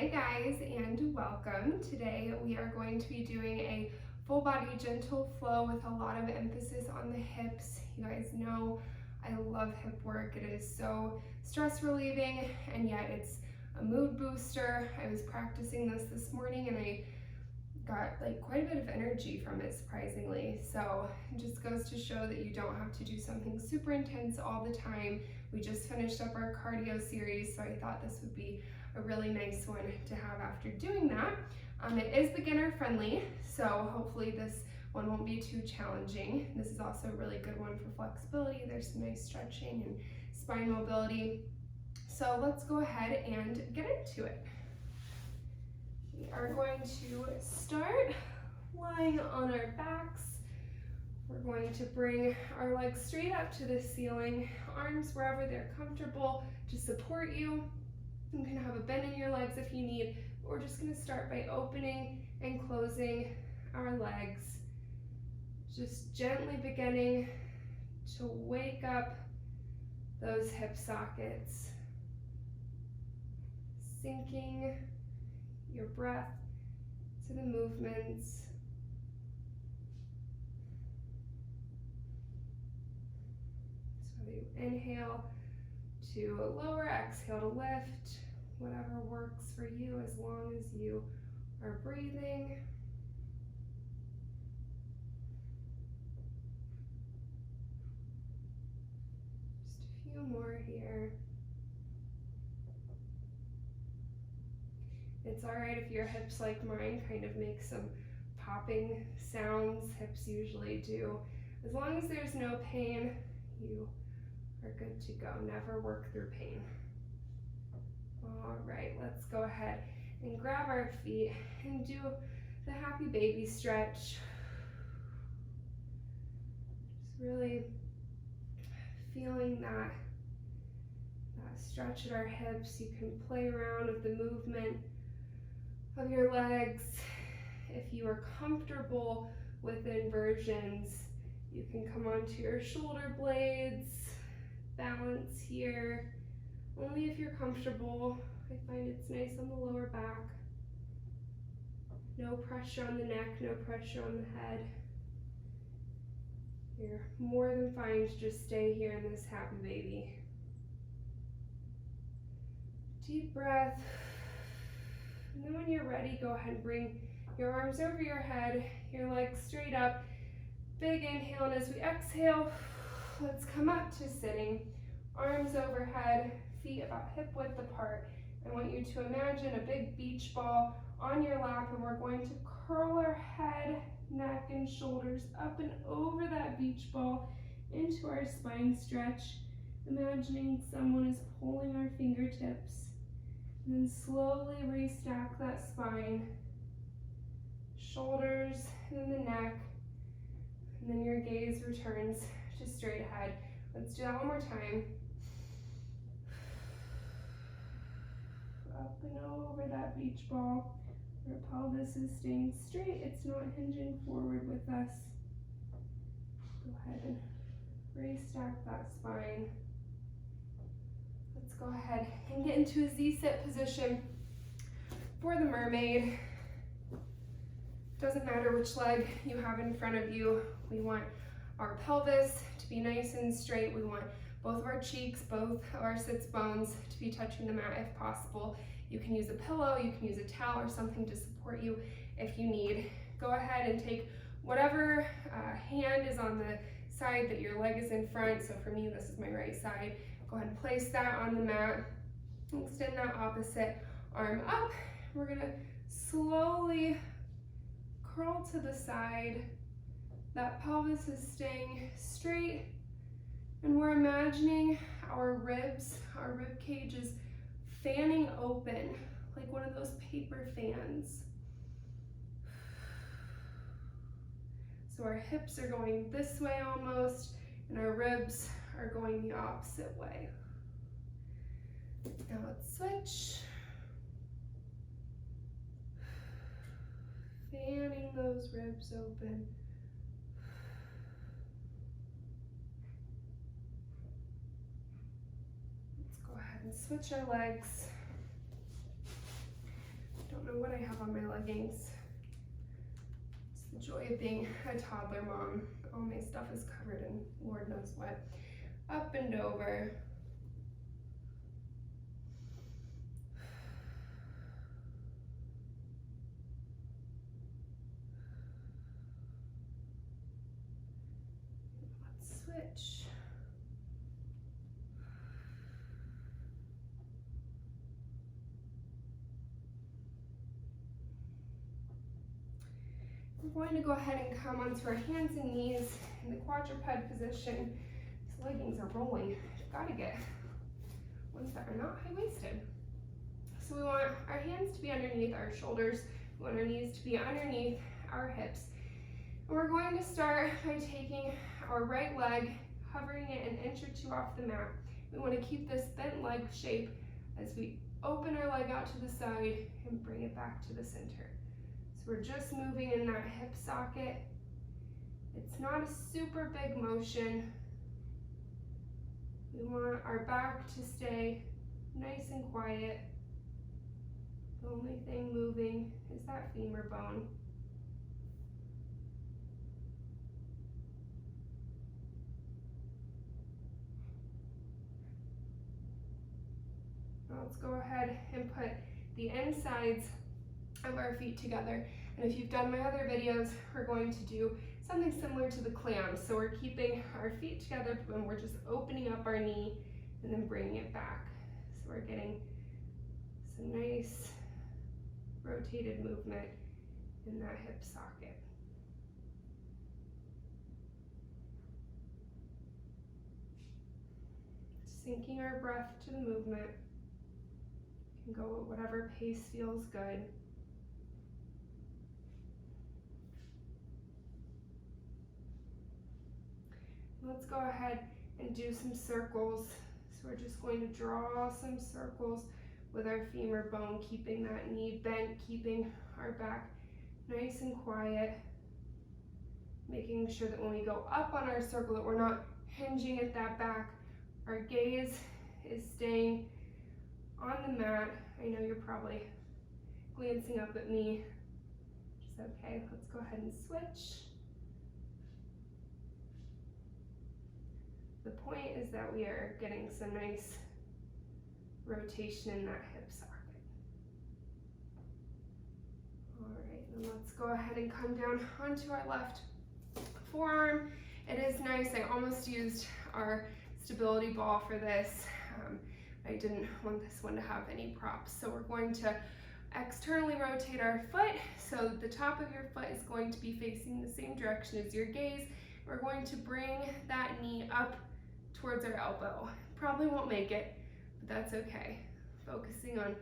Hi guys, and welcome. Today we are going to be doing a full body gentle flow with a lot of emphasis on the hips. You guys know I love hip work. It is so stress relieving and yet it's a mood booster. I was practicing this morning and I got quite a bit of energy from it, surprisingly. So it just goes to show that you don't have to do something super intense all the time. We just finished up our cardio series, so I thought this would be a really nice one to have after doing that. It is beginner friendly, so hopefully this one won't be too challenging. This is also a really good one for flexibility. There's some nice stretching and spine mobility. So let's go ahead and get into it. We are going to start lying on our backs. We're going to bring our legs straight up to the ceiling, arms wherever they're comfortable to support you. You can have a bend in your legs if you need. We're just going to start by opening and closing our legs. Just gently beginning to wake up those hip sockets. Syncing your breath to the movements. So you inhale to lower, exhale to lift, whatever works for you as long as you are breathing. Just a few more here. It's all right if your hips, like mine, kind of make some popping sounds. Hips usually do. As long as there's no pain, you are good to go. Never work through pain. All right, let's go ahead and grab our feet and do the happy baby stretch. Just really feeling that stretch at our hips. You can play around with the movement of your legs. If you are comfortable with inversions, you can come onto your shoulder blades, balance here. Only if you're comfortable. I find it's nice on the lower back. No pressure on the neck, no pressure on the head. You're more than fine to just stay here in this happy baby. Deep breath. And then when you're ready, go ahead and bring your arms over your head, your legs straight up. Big inhale, and as we exhale, let's come up to sitting. Arms overhead, feet about hip width apart. I want you to imagine a big beach ball on your lap, and we're going to curl our head, neck, and shoulders up and over that beach ball into our spine stretch. Imagining someone is pulling our fingertips. And then slowly restack that spine, shoulders, and then the neck. And then your gaze returns to straight ahead. Let's do that one more time. Up and over that beach ball. Our pelvis is staying straight. It's not hinging forward with us. Go ahead and restack that spine. Let's go ahead and get into a Z-sit position for the mermaid. Doesn't matter which leg you have in front of you. We want our pelvis to be nice and straight. We want both of our cheeks, both of our sits bones to be touching the mat if possible. You can use a pillow, you can use a towel or something to support you if you need. Go ahead and take whatever hand is on the side that your leg is in front. So for me, this is my right side. Go ahead and place that on the mat. Extend that opposite arm up. We're gonna slowly curl to the side. That pelvis is staying straight. And we're imagining our ribs, our rib cage is fanning open like one of those paper fans. So our hips are going this way almost, and our ribs are going the opposite way. Now let's switch. Fanning those ribs open. Let's go ahead and switch our legs. what I have on my leggings. It's the joy of being a toddler mom. All my stuff is covered in Lord knows what. Up and over. Let's switch. We're going to go ahead and come onto our hands and knees in the quadruped position. These leggings are rolling. I've got to get ones that are not high-waisted. So we want our hands to be underneath our shoulders. We want our knees to be underneath our hips. And we're going to start by taking our right leg, hovering it an inch or two off the mat. We want to keep this bent leg shape as we open our leg out to the side and bring it back to the center. So we're just moving in that hip socket. It's not a super big motion. We want our back to stay nice and quiet. The only thing moving is that femur bone. Now let's go ahead and put the insides of our feet together. And if you've done my other videos, we're going to do something similar to the clam. So we're keeping our feet together when we're just opening up our knee and then bringing it back. So we're getting some nice rotated movement in that hip socket. Syncing our breath to the movement. You can go at whatever pace feels good. Let's go ahead and do some circles. So we're just going to draw some circles with our femur bone, keeping that knee bent, keeping our back nice and quiet, making sure that when we go up on our circle that we're not hinging at that back. Our gaze is staying on the mat. I know you're probably glancing up at me. It's okay. Let's go ahead and switch. The point is that we are getting some nice rotation in that hip socket. All right, then let's go ahead and come down onto our left forearm. It is nice. I almost used our stability ball for this. I didn't want this one to have any props. So we're going to externally rotate our foot. So the top of your foot is going to be facing the same direction as your gaze. We're going to bring that knee up towards our elbow. Probably won't make it, but that's okay. Focusing on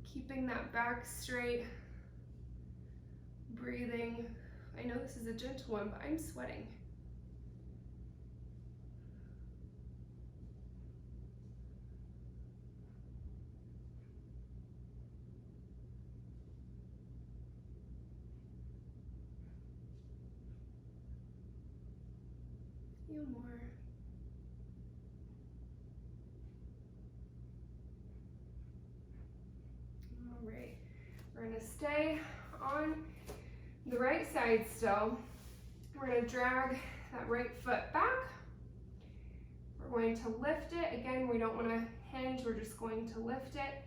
keeping that back straight, breathing. I know this is a gentle one, but I'm sweating. few more. All right, we're gonna stay on the right side still. We're gonna drag that right foot back. We're going to lift it. Again, we don't wanna hinge, we're just going to lift it.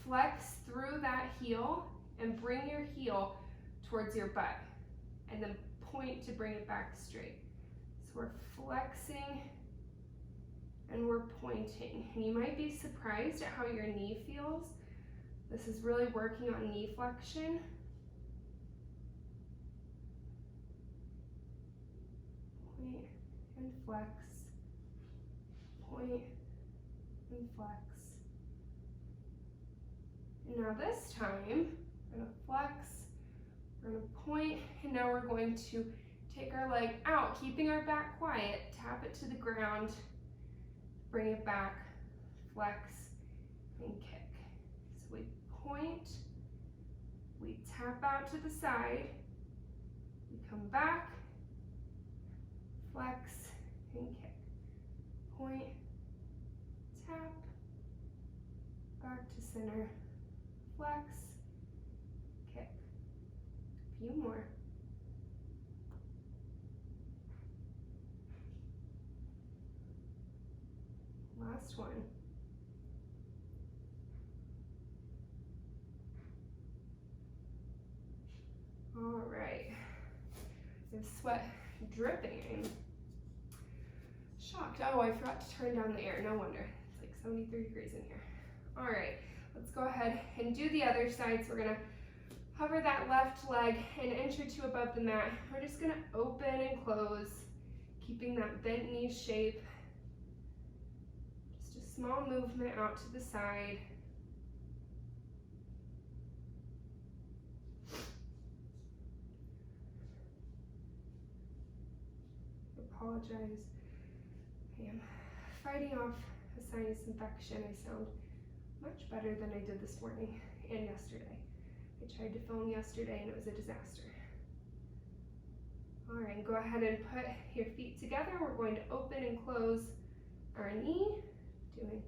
Flex through that heel and bring your heel towards your butt and then point to bring it back straight. So we're flexing and we're pointing. And you might be surprised at how your knee feels. This is really working on knee flexion. Point and flex, point and flex. And now this time, we're gonna flex, we're gonna point, and now we're going to take our leg out, keeping our back quiet, tap it to the ground, bring it back, flex, and kick. So we point, we tap out to the side, we come back, flex, and kick. Point, tap, back to center, flex, kick. few more. Last one. All right. There's sweat dripping. I'm shocked. Oh, I forgot to turn down the air. No wonder. It's like 73 degrees in here. All right, let's go ahead and do the other side. So we're gonna hover that left leg an inch or two above the mat. We're just gonna open and close, keeping that bent knee shape. Just a small movement out to the side. Apologize. I am fighting off a sinus infection. I sound much better than I did this morning and yesterday. I tried to film yesterday and it was a disaster. All right, go ahead and put your feet together. We're going to open and close our knee, doing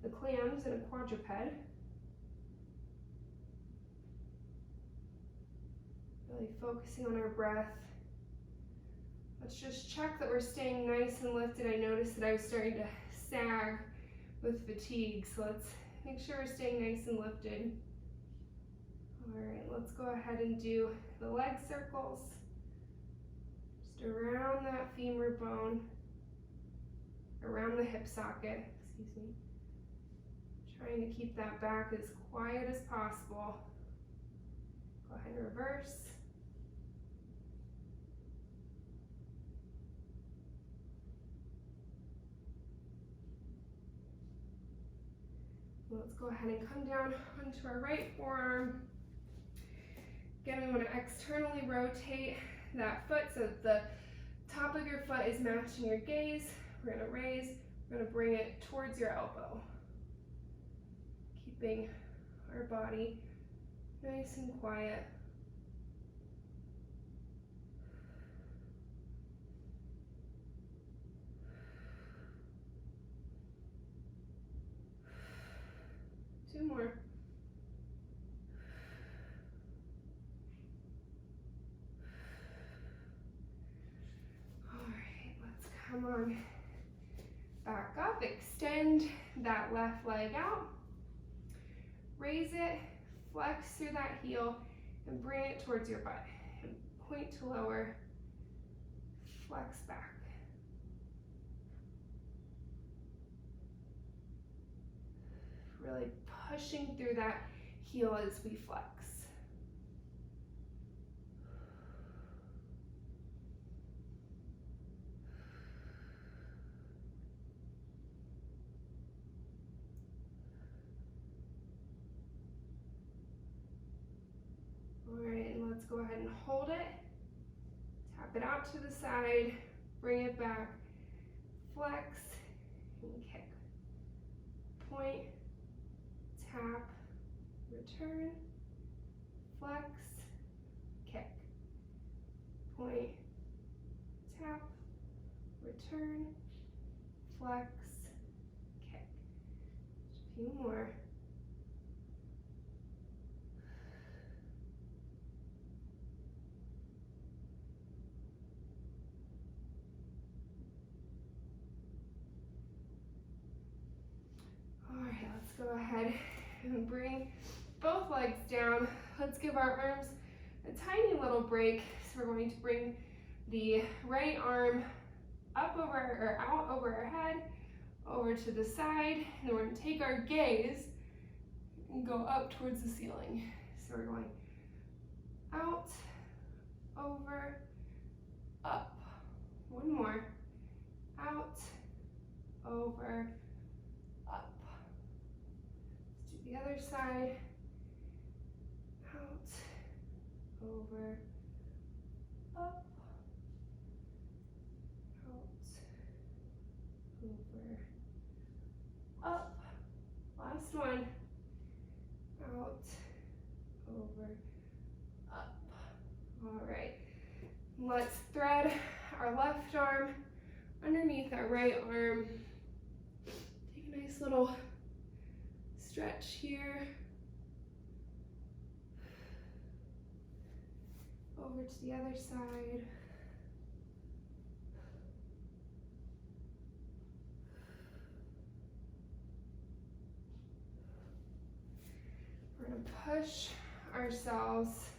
the clams in a quadruped. Really focusing on our breath. Let's just check that we're staying nice and lifted. I noticed that I was starting to sag with fatigue, so let's make sure we're staying nice and lifted. All right, let's go ahead and do the leg circles. Just around that femur bone, around the hip socket, excuse me. Trying to keep that back as quiet as possible. Go ahead and reverse. Let's go ahead and come down onto our right forearm. Again, we want to externally rotate that foot so that the top of your foot is matching your gaze. We're going to raise, we're going to bring it towards your elbow. Keeping our body nice and quiet. Two more. All right, let's come on back up. Extend that left leg out. Raise it, flex through that heel, and bring it towards your butt. And point to lower, flex back. Really pushing through that heel as we flex. All right, and let's go ahead and hold it. Tap it out to the side, bring it back, flex, and kick. Point, tap, return, flex, kick. Point, tap, return, flex, kick. Just a few more. All right, let's go ahead and bring both legs down. Let's give our arms a tiny little break. So we're going to bring the right arm up over or out over our head, over to the side, and then we're going to take our gaze and go up towards the ceiling. So we're going out, over, up. One more. Out, over, up. Let's do the other side. Out, over, up, out, over, up. Last one. Out, over, up. All right. Let's thread our left arm underneath our right arm. Take a nice little stretch here. to the other side. We're going to push ourselves.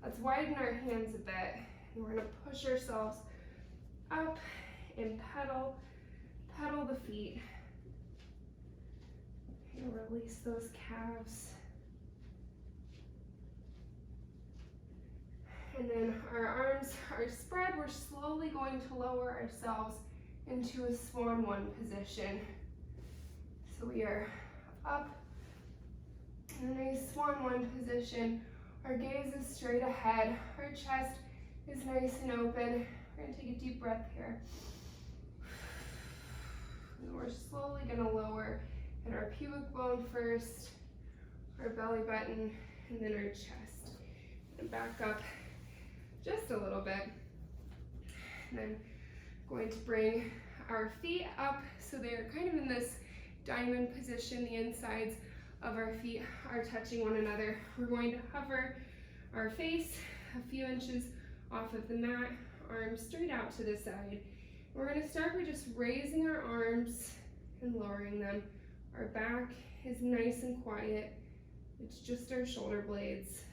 Let's widen our hands a bit. And we're going to push ourselves up and pedal the feet. And release those calves. And then our arms are spread. We're slowly going to lower ourselves into a swan one position. So we are up in a swan one position. Our gaze is straight ahead. Our chest is nice and open. We're going to take a deep breath here. And we're slowly going to lower at our pubic bone first, our belly button, and then our chest. And back up just a little bit. And then going to bring our feet up so they're kind of in this diamond position. The insides of our feet are touching one another. We're going to hover our face a few inches off of the mat, arms straight out to the side. We're going to start by just raising our arms and lowering them. Our back is nice and quiet. It's just our shoulder blades.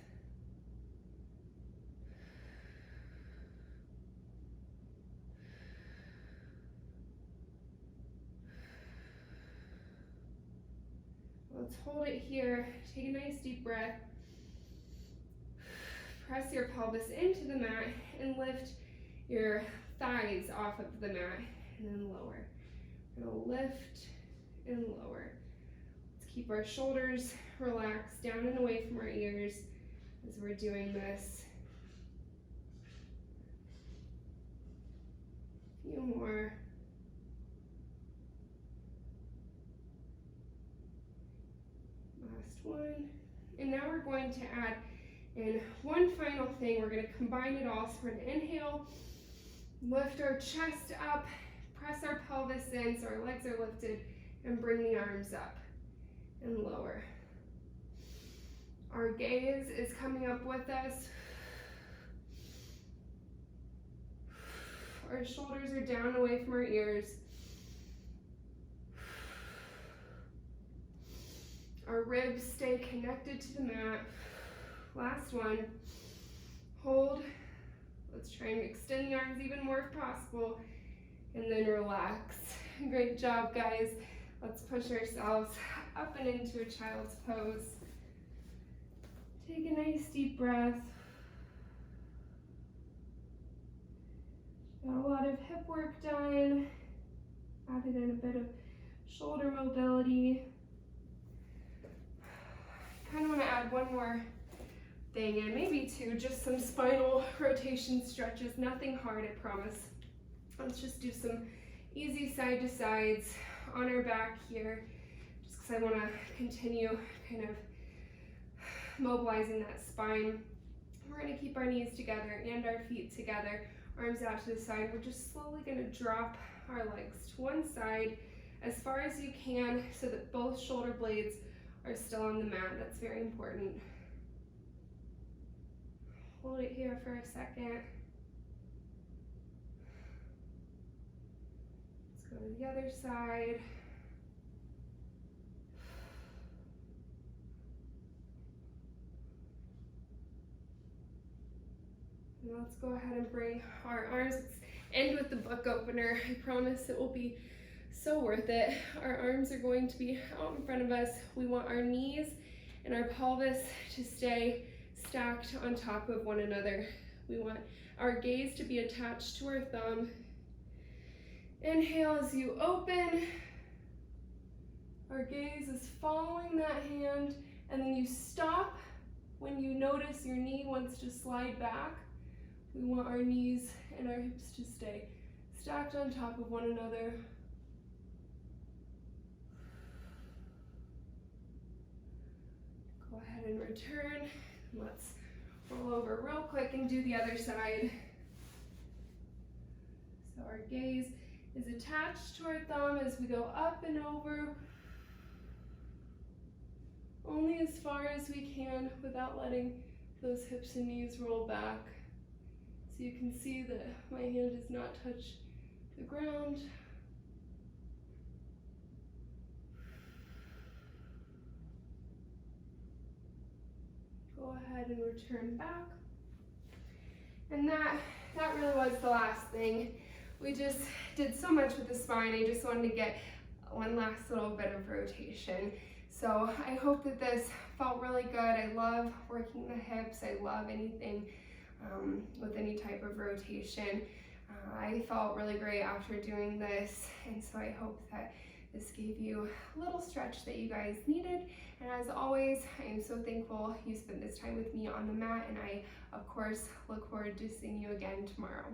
Let's hold it here. Take a nice deep breath. Press your pelvis into the mat and lift your thighs off of the mat and then lower. We're gonna lift and lower. Let's keep our shoulders relaxed down and away from our ears as we're doing this. A few more. Last one. And now we're going to add in one final thing. We're going to combine it all. So we're going to inhale, lift our chest up, press our pelvis in so our legs are lifted, and bring the arms up and lower. Our gaze is coming up with us. Our shoulders are down away from our ears. Our ribs stay connected to the mat. Last one. Hold. Let's try and extend the arms even more if possible. And then relax. Great job, guys. Let's push ourselves up and into a child's pose. Take a nice deep breath. Got a lot of hip work done. Added in a bit of shoulder mobility. Kind of want to add one more thing in, maybe two, just some spinal rotation stretches. Nothing hard, I promise. Let's just do some easy side to sides on our back here, just because I want to continue kind of mobilizing that spine. We're going to keep our knees together and our feet together, arms out to the side. We're just slowly going to drop our legs to one side as far as you can so that both shoulder blades are still on the mat. That's very important. Hold it here for a second. Let's go to the other side. And let's go ahead and bring our arms. Let's end with the book opener. I promise it will be so worth it. Our arms are going to be out in front of us. We want our knees and our pelvis to stay stacked on top of one another. We want our gaze to be attached to our thumb. Inhale as you open. Our gaze is following that hand, and then you stop when you notice your knee wants to slide back. We want our knees and our hips to stay stacked on top of one another. Go ahead and return. Let's roll over real quick and do the other side. So our gaze is attached to our thumb as we go up and over, only as far as we can without letting those hips and knees roll back. So you can see that my hand does not touch the ground. Go ahead and return back. And that really was the last thing. We just did so much with the spine. I just wanted to get one last little bit of rotation. So I hope that this felt really good. I love working the hips. I love anything with any type of rotation. I felt really great after doing this, and so I hope that this gave you a little stretch that you guys needed. And as always, I am so thankful you spent this time with me on the mat, and I, of course, look forward to seeing you again tomorrow.